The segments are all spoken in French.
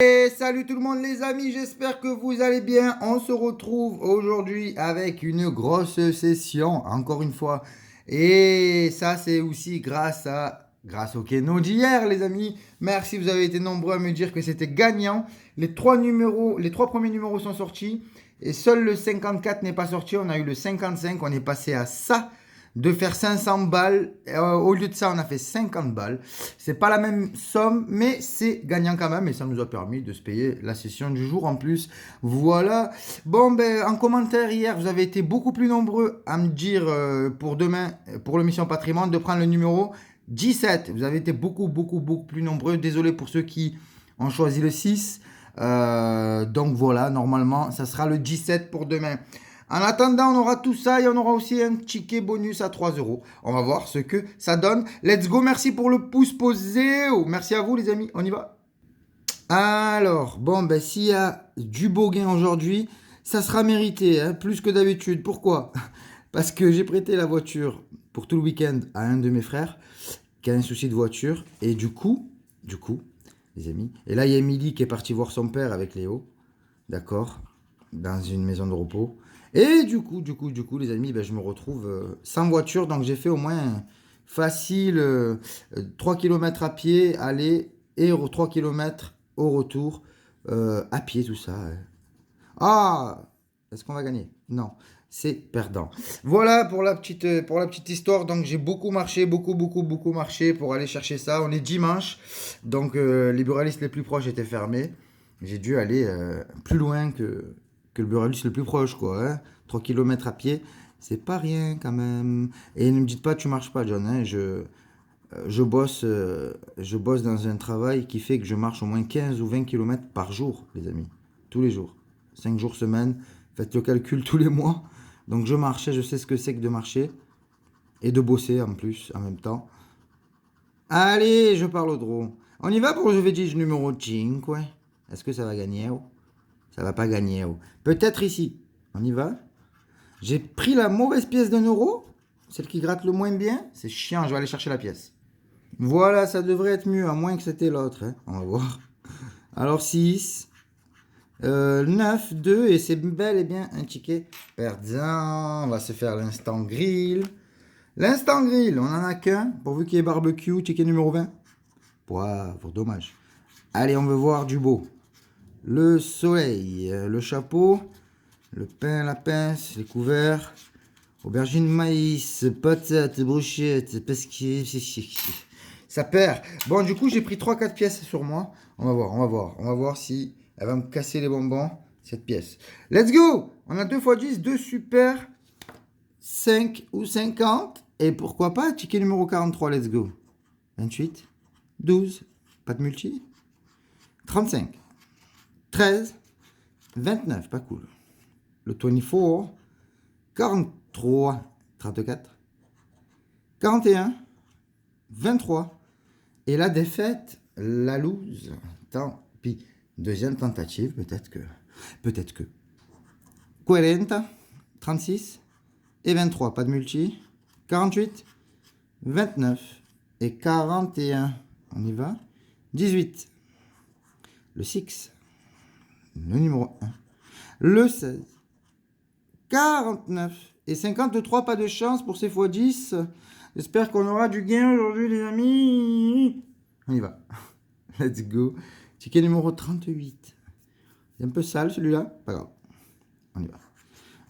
Et salut tout le monde les amis, j'espère que vous allez bien. On se retrouve aujourd'hui avec une grosse session, encore une fois. Et ça c'est aussi grâce au Keno d'hier les amis. Merci, vous avez été nombreux à me dire que c'était gagnant. Les trois premiers numéros sont sortis. Et seul le 54 n'est pas sorti. On a eu le 55, on est passé à ça de faire 500 balles. Au lieu de ça, on a fait 50 balles. C'est pas la même somme, mais c'est gagnant quand même. Et ça nous a permis de se payer la session du jour en plus. Voilà. Bon, ben, en commentaire hier, vous avez été beaucoup plus nombreux à me dire pour demain, pour le Mission Patrimoine, de prendre le numéro 17. Vous avez été beaucoup plus nombreux. Désolé pour ceux qui ont choisi le 6. Donc voilà, normalement, ça sera le 17 pour demain. En attendant, on aura tout ça et on aura aussi un ticket bonus à 3 euros. On va voir ce que ça donne. Let's go, merci pour le pouce posé. Merci à vous les amis, on y va. Alors, bon, ben s'il y a du beau gain aujourd'hui, ça sera mérité, hein, plus que d'habitude. Pourquoi? Parce que j'ai prêté la voiture pour tout le week-end à un de mes frères qui a un souci de voiture. Et du coup, les amis, et là il y a Émilie qui est partie voir son père avec Léo, d'accord, dans une maison de repos. Et du coup, les amis, ben, je me retrouve sans voiture. Donc, j'ai fait au moins facile 3 km à pied, aller, et 3 km au retour, à pied, tout ça. Ah, est-ce qu'on va gagner? Non, c'est perdant. Voilà pour la petite histoire. Donc, j'ai beaucoup marché, beaucoup marché pour aller chercher ça. On est dimanche, donc les buralistes les plus proches étaient fermés. J'ai dû aller plus loin que le buraliste le plus proche, quoi. Hein. 3 km à pied, c'est pas rien quand même. Et ne me dites pas, tu marches pas, John. Hein. Je bosse dans un travail qui fait que je marche au moins 15 ou 20 km par jour, les amis. Tous les jours. 5 jours semaine. Faites le calcul tous les mois. Donc je marchais, je sais ce que c'est que de marcher. Et de bosser en plus, en même temps. Allez, je parle au draw. On y va pour le veggie numéro 5, ouais. Est-ce que ça va gagner? Ça va pas gagner. Peut-être ici. On y va. J'ai pris la mauvaise pièce d'un euro. Celle qui gratte le moins bien. C'est chiant, je vais aller chercher la pièce. Voilà, ça devrait être mieux, à moins que c'était l'autre. Hein. On va voir. Alors 6, 9, 2, et c'est bel et bien un ticket perdant. On va se faire l'instant grill. L'instant grill, on en a qu'un, pourvu qu'il y ait barbecue, ticket numéro 20. Poivre, dommage. Allez, on veut voir du beau. Le soleil, le chapeau, le pain, la pince, les couverts, aubergine, maïs, patates, brochettes, pesquier, ça perd. Bon, du coup, j'ai pris 3-4 pièces sur moi. On va voir si elle va me casser les bonbons, cette pièce. Let's go! On a 2 x 10, 2 super, 5 ou 50. Et pourquoi pas, ticket numéro 43, let's go. 28, 12, pas de multi. 35, 13, 29, pas cool. Le 24, 43, 34, 41, 23. Et la défaite, la lose, tant pis. Deuxième tentative, peut-être que. 40, 36 et 23, pas de multi. 48, 29 et 41. On y va. 18. Le 6, le numéro 1. Le 16, 49 et 53, pas de chance pour ces x10. J'espère qu'on aura du gain aujourd'hui, les amis. On y va. Let's go. Ticket numéro 38. C'est un peu sale celui-là. Pas grave. On y va.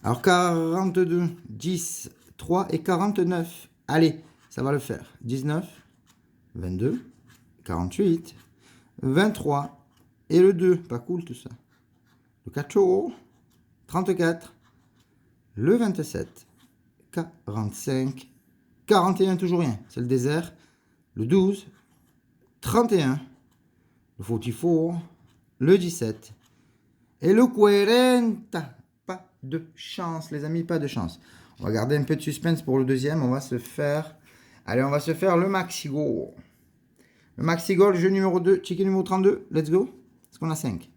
Alors 42, 10, 3 et 49. Allez, ça va le faire. 19, 22, 48, 23 et le 2. Pas cool tout ça. Le 4, 34, le 27, 45, 41, toujours rien. C'est le désert. Le 12, 31, le 44, le 17 et le 40. Pas de chance, les amis, pas de chance. On va garder un peu de suspense pour le deuxième. On va se faire... Allez, on va se faire le Maxi Go. Le Maxi Go, jeu numéro 2, ticket numéro 32. Let's go. Est-ce qu'on a 5?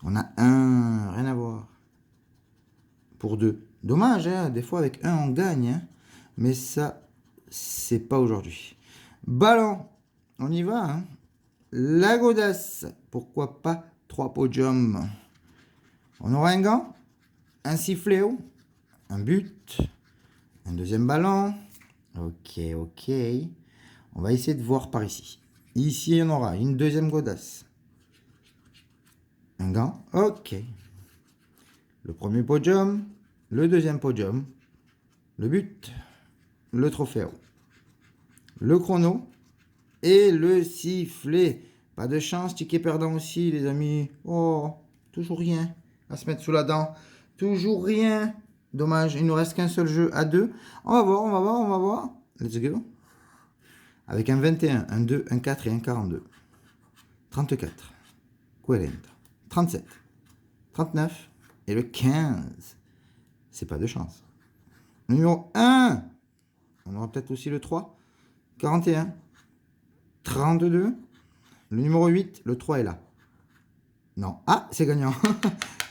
On a 1, rien à voir. Pour 2. Dommage, hein, des fois avec 1 on gagne. Hein. Mais ça, c'est pas aujourd'hui. Ballon, on y va. Hein. la godasse. Pourquoi pas 3 podiums. On aura un gant, un sifflet haut, un but, un deuxième ballon. Ok. On va essayer de voir par ici. Ici, on aura une deuxième godasse. Un gant. Ok. Le premier podium, le deuxième podium, le but, le trophée, le chrono et le sifflet. Pas de chance, ticket perdant aussi, les amis. Oh, toujours rien à se mettre sous la dent. Toujours rien. Dommage, il ne nous reste qu'un seul jeu à 2. On va voir. Let's go. Avec un 21, un 2, un 4 et un 42. 34. Coherent. 37. 39. Et le 15. C'est pas de chance. Numéro 1. On aura peut-être aussi le 3. 41. 32. Le numéro 8. Le 3 est là. Non. Ah, c'est gagnant.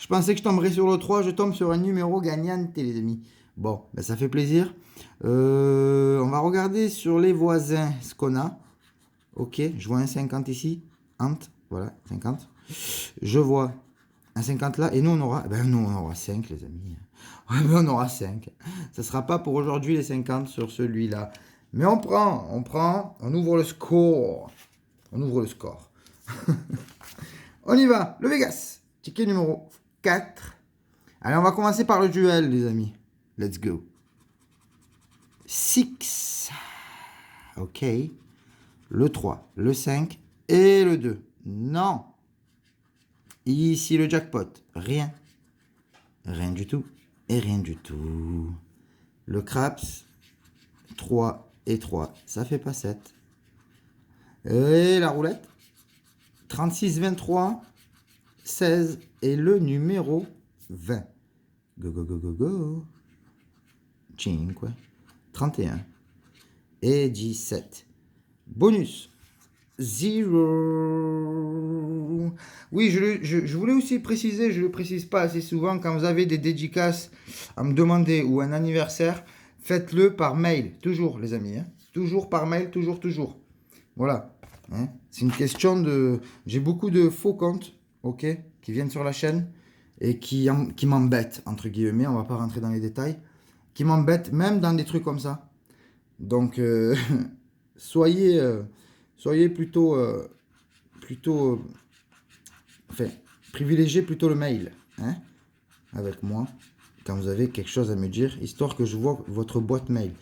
Je pensais que je tomberais sur le 3. Je tombe sur un numéro gagnant, les amis. Bon, ben ça fait plaisir. On va regarder sur les voisins ce qu'on a. Ok, je vois un 50 ici. Voilà, 50. Je vois un 50 là. Et nous, on aura... Ben, nous, on aura 5, les amis. Ouais, ben, on aura 5. Ça ne sera pas pour aujourd'hui les 50 sur celui-là. Mais on prend. On ouvre le score. On y va. Le Vegas. Ticket numéro 4. Allez, on va commencer par le duel, les amis. Let's go. 6. Ok. Le 3, le 5 et le 2. Non. Ici, le jackpot. Rien. Rien du tout. Et rien du tout. Le craps. 3 et 3. Ça fait pas 7. Et la roulette. 36, 23, 16 et le numéro 20. Go. 5, 31 et 17. Bonus. 0. Oui, je voulais aussi préciser, je ne le précise pas assez souvent, quand vous avez des dédicaces à me demander ou un anniversaire, faites-le par mail. Toujours, les amis. Hein. Toujours par mail, toujours. Voilà. Hein. C'est une question de... J'ai beaucoup de faux comptes, ok, qui viennent sur la chaîne et qui m'embêtent, entre guillemets. On va pas rentrer dans les détails. Qui m'embêtent, même dans des trucs comme ça. Donc, soyez plutôt, enfin, privilégiez plutôt le mail, hein, avec moi, quand vous avez quelque chose à me dire, histoire que je vois votre boîte mail.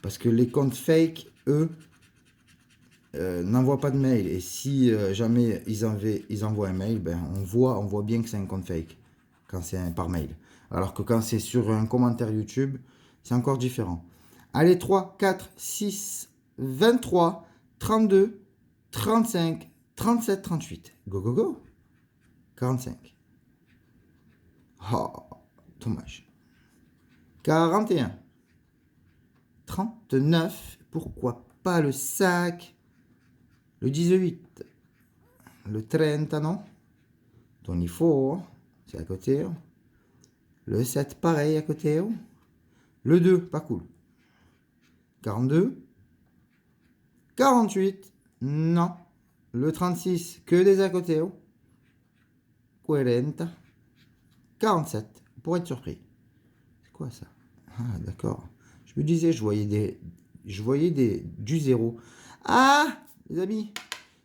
Parce que les comptes fake, eux, n'envoient pas de mail. Et si jamais ils envoient un mail, ben, on voit bien que c'est un compte fake, quand c'est par mail. Alors que quand c'est sur un commentaire YouTube, c'est encore différent. Allez, 3, 4, 6, 23, 32, 35, 37, 38. Go. 45. Oh, dommage. 41. 39. Pourquoi pas le sac? Le 18. Le 30, non? Il faut. C'est à côté. Le 7, pareil, à côté. Le 2, pas cool. 42. 48. Non. Le 36, que des à côté. 40. 47. Pour être surpris. C'est quoi ça? Ah, d'accord. Je me disais, je voyais du 0. Ah, les amis.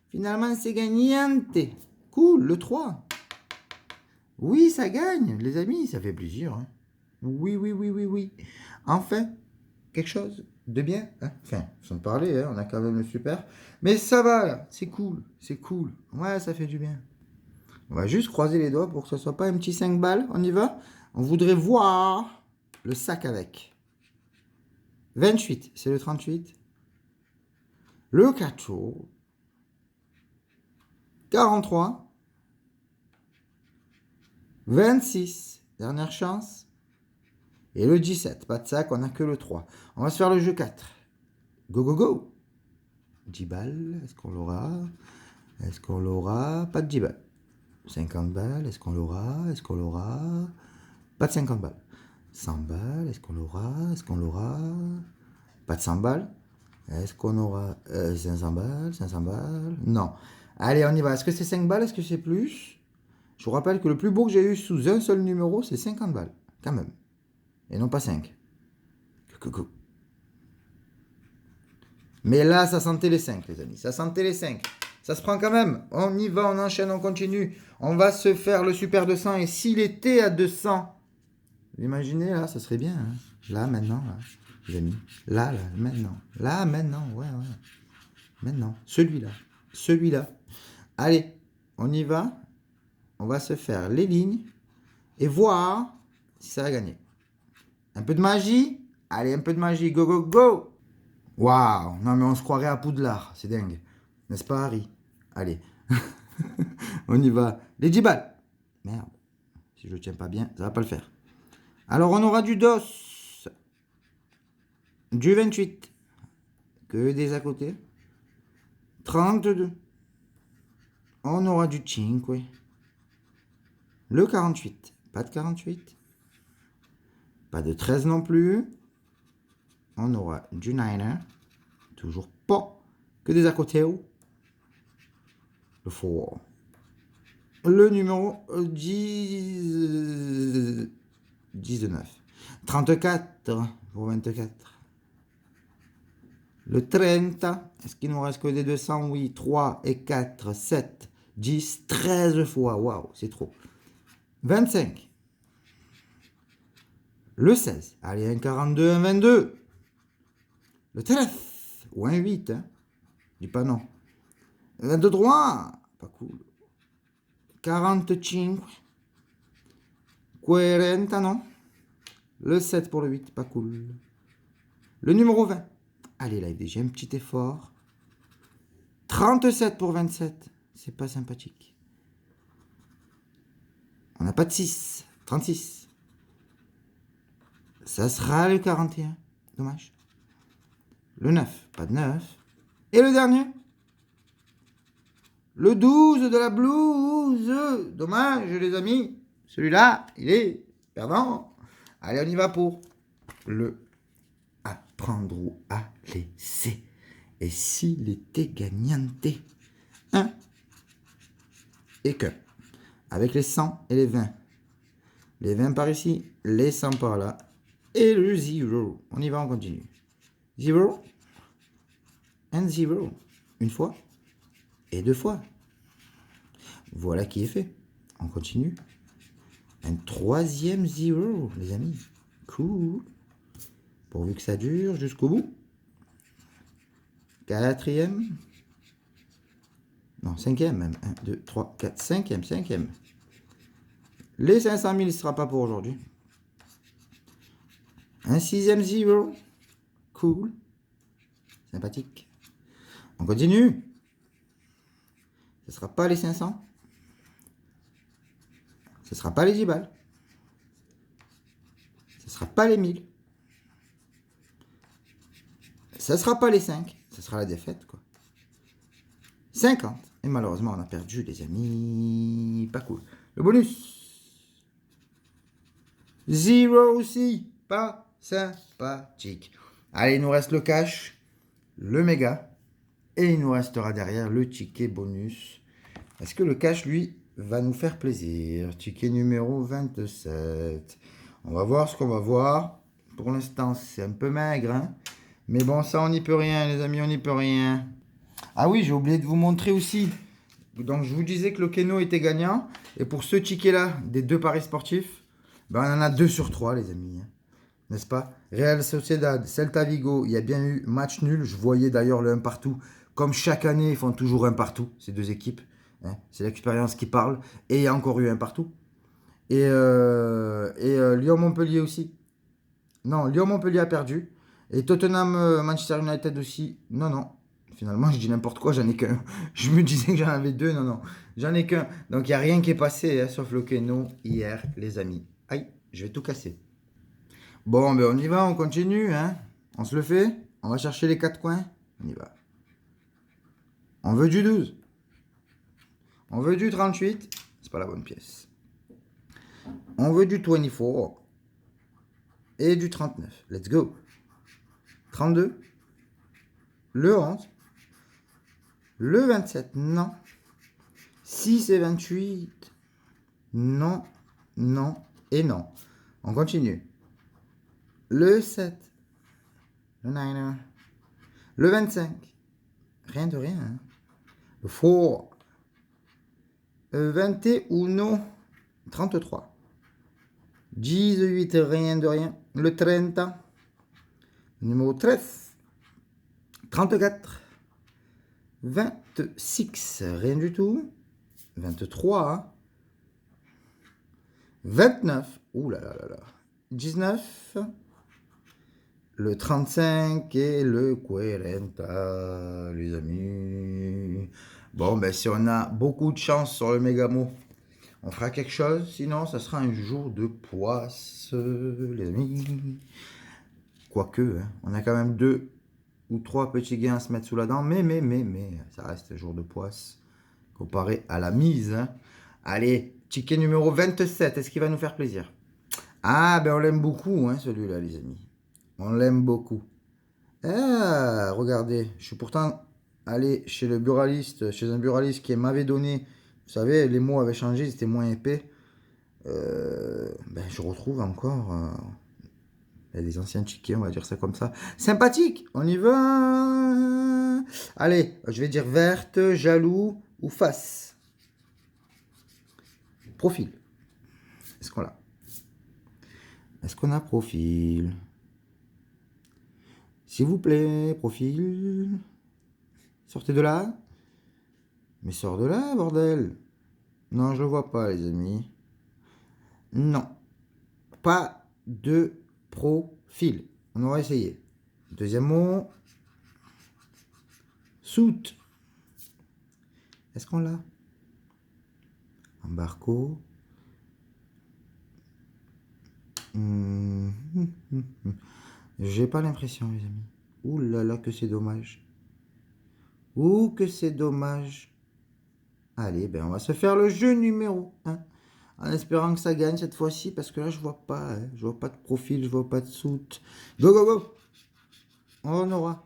Finalement, c'est gagnante. Cool, le 3. Oui, ça gagne, les amis. Ça fait plaisir. Hein. Oui. Enfin, quelque chose de bien. Hein. Enfin, sans parler, hein, on a quand même le super. Mais ça va, là. C'est cool. Ouais, ça fait du bien. On va juste croiser les doigts pour que ce soit pas un petit 5 balles. On y va? On voudrait voir le sac avec. 28, c'est le 38. Le 14. 43. 26. Dernière chance. Et le 17. Pas de sac, on n'a que le 3. On va se faire le jeu 4. Go. 10 balles, est-ce qu'on l'aura? Pas de 10 balles. 50 balles, est-ce qu'on l'aura? Pas de 50 balles. 100 balles, est-ce qu'on l'aura? Pas de 100 balles. Est-ce qu'on aura 500 balles? Non. Allez, on y va. Est-ce que c'est 5 balles? Est-ce que c'est plus? Je vous rappelle que le plus beau que j'ai eu sous un seul numéro, c'est 50 balles. Quand même. Et non pas 5. Coucou. Mais là, ça sentait les 5, les amis. Ça sentait les 5. Ça se prend quand même. On y va, on enchaîne, on continue. On va se faire le super 200. Et s'il était à 200, vous imaginez, là, ça serait bien. Hein. Là, maintenant, là, les amis. Là, maintenant. Là, maintenant, ouais. Maintenant. Celui-là. Celui-là. Allez, on y va. On va se faire les lignes. Et voir si ça va gagner. Un peu de magie. Allez, un peu de magie. Go, go, go. Waouh, non mais on se croirait à Poudlard, c'est dingue. N'est-ce pas Harry? Allez, on y va. Les 10 balles. Merde, si je ne tiens pas bien, ça va pas le faire. Alors on aura du DOS, du 28, que des à côté. 32. On aura du 5, oui. Le 48, pas de 48. Pas de 13 non plus. On aura du 9, toujours pas, que des à côté. Le 4. Le numéro 10, 19. 34 pour 24. Le 30. Est-ce qu'il nous reste que des 200? Oui. 3 et 4, 7, 10, 13 fois. Waouh, c'est trop. 25. Le 16. Allez, un 42, un 22. Le 13. Ou un 8. Hein. Dis pas non. 22 droit. Pas cool. 45. 40, non. Le 7 pour le 8, pas cool. Le numéro 20. Allez, là, j'ai un petit effort. 37 pour 27. C'est pas sympathique. On n'a pas de 6. 36. Ça sera le 41. Dommage. Le 9. Pas de 9. Et le dernier. Le 12 de la blouse. Dommage, les amis. Celui-là, il est perdant. Allez, on y va pour le apprendre ou à laisser. Et s'il était gagnante, 1 et que, avec les 100 et les 20. Les 20 par ici, les 100 par là, et le 0. On y va, on continue. 0 and 0. Une fois et 2 fois. Voilà qui est fait. On continue. Un 3e 0, les amis. Cool. Pourvu que ça dure jusqu'au bout. 4e. Non, 5e même. 1, 2, 3, 4, 5e, 5e. Les 500 000, ce ne sera pas pour aujourd'hui. Un 6e 0. Cool. Sympathique. On continue. Ce ne sera pas les 500. Ce ne sera pas les 10 balles. Ce ne sera pas les 1000. Ce ne sera pas les 5. Ce sera la défaite, quoi. 50. Et malheureusement, on a perdu, les amis. Pas cool. Le bonus. 0 aussi. Pas sympathique. Allez, il nous reste le cash, le méga. Et il nous restera derrière le ticket bonus. Est-ce que le cash, lui, va nous faire plaisir? Ticket numéro 27. On va voir ce qu'on va voir. Pour l'instant, c'est un peu maigre. Hein, mais bon, ça, on n'y peut rien, les amis, on n'y peut rien. Ah oui, j'ai oublié de vous montrer aussi. Donc, je vous disais que le Keno était gagnant. Et pour ce ticket-là, des 2 paris sportifs, ben, on en a 2 sur 3, les amis. N'est-ce pas? Real Sociedad, Celta Vigo, il y a bien eu match nul. Je voyais d'ailleurs le 1 partout. Comme chaque année, ils font toujours 1 partout, ces deux équipes. Hein, c'est l'expérience qui parle. Et il y a encore eu 1 partout. Et Lyon-Montpellier aussi. Non, Lyon-Montpellier a perdu. Et Tottenham-Manchester United aussi. Non. Finalement, je dis n'importe quoi, j'en ai qu'un. Je me disais que j'en avais 2. Non. J'en ai qu'un. Donc, il n'y a rien qui est passé, hein, sauf le Keno hier, les amis. Aïe, je vais tout casser. Bon, ben on y va, on continue. Hein. On se le fait. On va chercher les 4 coins. On y va. On veut du 12. On veut du 38. C'est pas la bonne pièce. On veut du 24. Et du 39. Let's go. 32. Le 11. Le 27. Non. 6 et 28. Non, non et non. On continue. Le 7. Le 9. Le 25. Rien de rien. Hein. Le 4. Le 21. 33. 18. Rien de rien. Le 30. Numéro 13. 34. 26. Rien du tout. 23. 29. Ouh là là là là. 19. Le 35 et le 40, les amis. Bon, ben si on a beaucoup de chance sur le Mégamo, on fera quelque chose. Sinon, ça sera un jour de poisse, les amis. Quoique, hein, on a quand même 2 ou 3 petits gains à se mettre sous la dent. Mais, ça reste un jour de poisse comparé à la mise. Hein. Allez, ticket numéro 27. Est-ce qu'il va nous faire plaisir? Ah, ben on l'aime beaucoup, hein, celui-là, les amis. On l'aime beaucoup. Ah, regardez, je suis pourtant allé chez le buraliste, chez un buraliste qui m'avait donné, vous savez, les mots avaient changé, c'était moins épais. Ben, je retrouve encore les anciens tickets, on va dire ça comme ça. Sympathique, on y va. Allez, je vais dire verte, jaloux ou face. Profil. Est-ce qu'on l'a? Est-ce qu'on a profil? S'il vous plaît, profil. Sortez de là. Mais sors de là, bordel. Non, je le vois pas, les amis. Non. Pas de profil. On aura essayé. Deuxième mot. Soute. Est-ce qu'on l'a? Embarco. J'ai pas l'impression, les amis. Ouh là là, que c'est dommage. Ouh, que c'est dommage. Allez, ben on va se faire le jeu numéro 1. En espérant que ça gagne cette fois-ci, parce que là, je vois pas. Hein. Je vois pas de profil, je vois pas de soute. Go, go, go. On aura.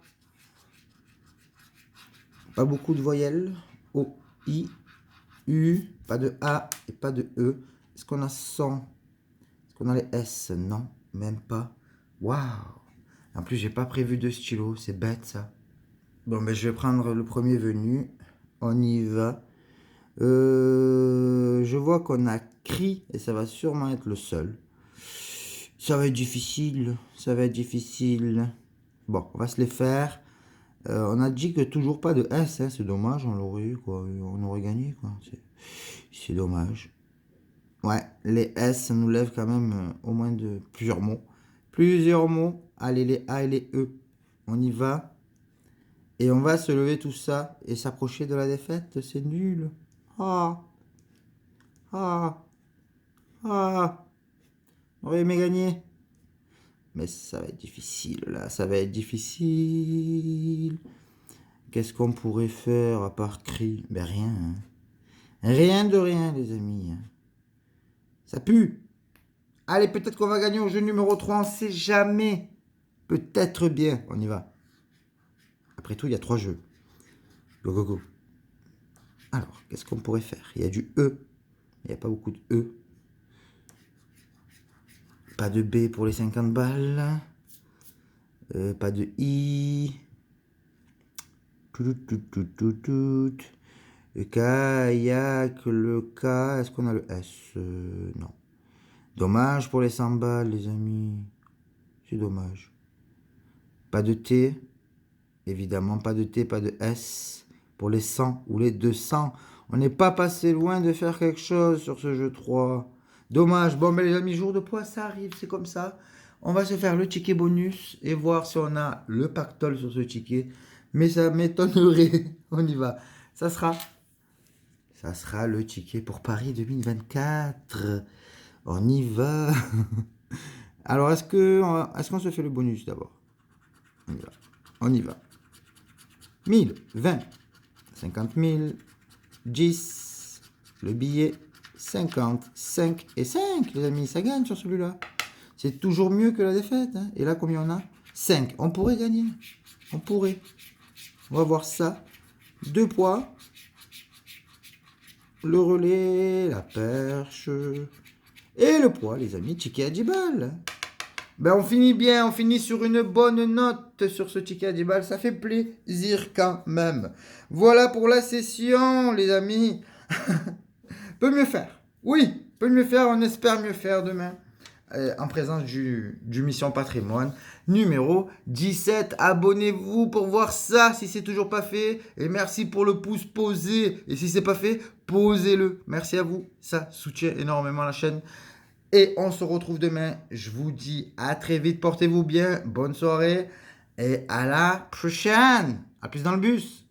Pas beaucoup de voyelles. O, I, U. Pas de A et pas de E. Est-ce qu'on a 100? Est-ce qu'on a les S? Non, même pas. Waouh. En plus, j'ai pas prévu de stylo. C'est bête, ça. Bon, ben, je vais prendre le premier venu. On y va. Je vois qu'on a cri et ça va sûrement être le seul. Ça va être difficile. Ça va être difficile. Bon, on va se les faire. On a dit que toujours pas de S, hein, c'est dommage, on l'aurait eu, quoi. On aurait gagné, quoi. C'est dommage. Ouais, les S, ça nous lève quand même au moins de plusieurs mots. Plusieurs mots. Allez, les A et les E. On y va. Et on va se lever tout ça et s'approcher de la défaite. C'est nul. Ah. Ah. Ah. On aurait aimé gagner. Mais ça va être difficile, là. Ça va être difficile. Qu'est-ce qu'on pourrait faire à part cri? Ben rien. Hein. Rien de rien, les amis. Hein. Ça pue. Allez, peut-être qu'on va gagner au jeu numéro 3. On sait jamais. Peut-être bien. On y va. Après tout, il y a 3 jeux. Go, go, go. Alors, qu'est-ce qu'on pourrait faire? Il y a du E. Il n'y a pas beaucoup de E. Pas de B pour les 50 balles. Pas de I. Le kayak, le K. Est-ce qu'on a le S? Non. Dommage pour les 100 balles, les amis. C'est dommage. Pas de T. Évidemment, pas de T, pas de S. Pour les 100 ou les 200. On n'est pas passé loin de faire quelque chose sur ce jeu 3. Dommage. Bon, mais les amis, jour de poids, ça arrive. C'est comme ça. On va se faire le ticket bonus et voir si on a le pactole sur ce ticket. Mais ça m'étonnerait. On y va. Ça sera le ticket pour Paris 2024. On y va. Alors, est-ce qu'on se fait le bonus d'abord? On y va. On y va. 1000, 20, 50 000, 10, le billet, 50, 5 et 5, les amis. Ça gagne sur celui-là. C'est toujours mieux que la défaite. Hein. Et là, combien on a? 5. On pourrait gagner. On pourrait. On va voir ça. 2 poids. le relais, la perche et le poids, les amis. Ticket à 10 balles. Ben, on finit bien, on finit sur une bonne note sur ce ticket à 10 balles. Ça fait plaisir quand même. Voilà pour la session, les amis. Peut mieux faire. Oui, peut mieux faire. On espère mieux faire demain. En présence du Mission Patrimoine numéro 17. Abonnez-vous pour voir ça si c'est toujours pas fait. Et merci pour le pouce posé. Et si c'est pas fait, posez-le. Merci à vous. Ça soutient énormément la chaîne. Et on se retrouve demain. Je vous dis à très vite. Portez-vous bien. Bonne soirée. Et à la prochaine. À plus dans le bus.